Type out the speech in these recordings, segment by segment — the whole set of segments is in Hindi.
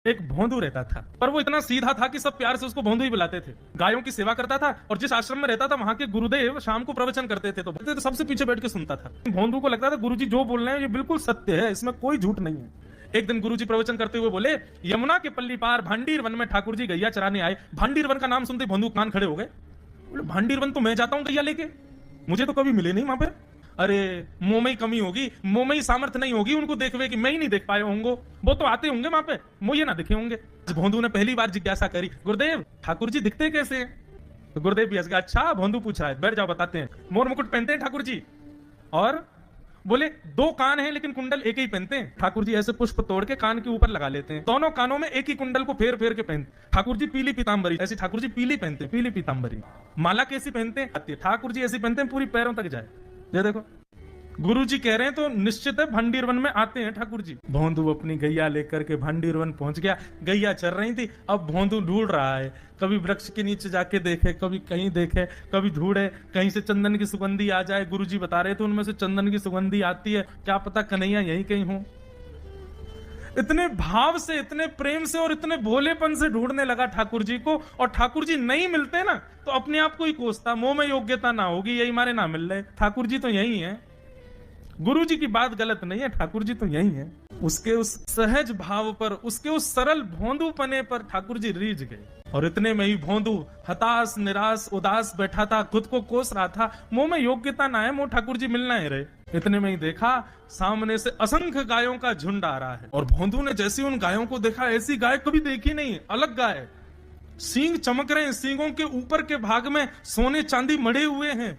एक भोंदू रहता था, पर वो इतना सीधा था कि सब प्यार से उसको भोंदू ही बुलाते थे। गायों की सेवा करता था और जिस आश्रम में रहता था वहां के गुरुदेव शाम को प्रवचन करते थे तो सबसे पीछे बैठ के सुनता था। भोंदू को लगता था गुरुजी जो बोल रहे हैं ये बिल्कुल सत्य है, इसमें कोई झूठ नहीं है। एक दिन गुरुजी प्रवचन करते हुए बोले, यमुना के पल्ली पार भांडीर वन में ठाकुर जी गैया चराने आए। भांडीर वन का नाम सुनते भोंदू कान खड़े हो गए। बोले भांडीर वन तो मैं जाता हूँ गैया लेके, मुझे तो कभी मिले नहीं वहां पे। अरे मुंह में ही कमी होगी, मुंह में ही सामर्थ्य नहीं होगी उनको देखवे कि मैं ही नहीं देख पाए होंगे, वो तो आते होंगे वहां पे, मुझे ना दिखे होंगे। भोंदू ने पहली बार जिज्ञासा करी, गुरुदेव ठाकुर जी दिखते कैसे हैं? तो गुरुदेव भी हंस गया, अच्छा भोंदू पूछ रहा है, बैठ जाओ बताते हैं। मोर मुकुट पहनते हैं ठाकुर जी, और बोले 2 कान हैं लेकिन कुंडल एक ही पहनते हैं। ठाकुर जी ऐसे पुष्प तोड़ के कान के ऊपर लगा लेते हैं, दोनों कानों में एक ही कुंडल को फेर फेर के पहनते। ठाकुर जी पीली पीतांबरी, ऐसी ठाकुर जी पीली पहनते हैं, पीली पीतांबरी। माला कैसी पहनते हैं? ठाकुर जी ऐसी पहनते हैं पूरी पैरों तक जाए। ये देखो गुरु जी कह रहे हैं तो निश्चित है भांडीर वन में आते हैं ठाकुर जी। भोंदू अपनी गैया लेकर के भांडीर वन पहुंच गया। गैया चल रही थी, अब भोंदू ढूंढ रहा है, कभी वृक्ष के नीचे जाके देखे, कभी कहीं देखे, कभी ढूंढे कहीं से चंदन की सुगंधी आ जाए। गुरु जी बता रहे थे उनमें से चंदन की सुगंधी आती है, क्या पता कन्हैया यहीं कहीं हो। इतने भाव से, इतने प्रेम से और इतने भोलेपन से ढूंढने लगा ठाकुर जी को, और ठाकुर जी नहीं मिलते ना तो अपने आप को ही कोसता, मुंह में योग्यता ना होगी, यही मारे ना मिल रहे, ठाकुर जी तो यही है। गुरु जी की बात गलत नहीं है, ठाकुर जी तो यही है। उसके उस सहज भाव पर, उसके उस सरल भोंदू पने पर ठाकुर जी रीझ गए। और इतने में ही भोंदू हताश निराश उदास बैठा था, खुद को कोस रहा था, मुंह में योग्यता ना है, मुंह ठाकुर जी मिलना है रहे। इतने में ही देखा सामने से असंख्य गायों का झुंड आ रहा है, और भोंदू ने जैसे उन गायों को देखा, ऐसी गाय कभी देखी नहीं, अलग गाय, सींग चमक रहे हैं, सींगों के ऊपर के भाग में सोने चांदी मढ़े हुए हैं,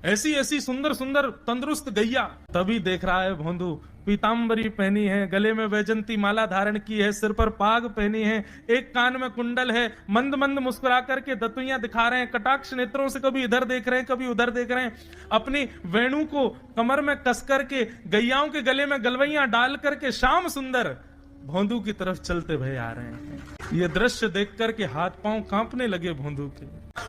ऐसी ऐसी सुंदर सुंदर तंदुरुस्त गैया। तभी देख रहा है भोंदू, पीतांबरी पहनी है, गले में वैजंती माला धारण की है, सिर पर पाग पहनी है, एक कान में कुंडल है, मंद मंद मुस्कुरा करके दतुइयां दिखा रहे हैं, कटाक्ष नेत्रों से कभी इधर देख रहे हैं कभी उधर देख रहे हैं, अपनी वेणु को कमर में कस करके गैयाओं के गले में गलवैयां डाल करके श्याम सुंदर भोंदू की तरफ चलते भय आ रहे हैं। ये दृश्य देख करके हाथ पांव कांपने लगे भोंदू के।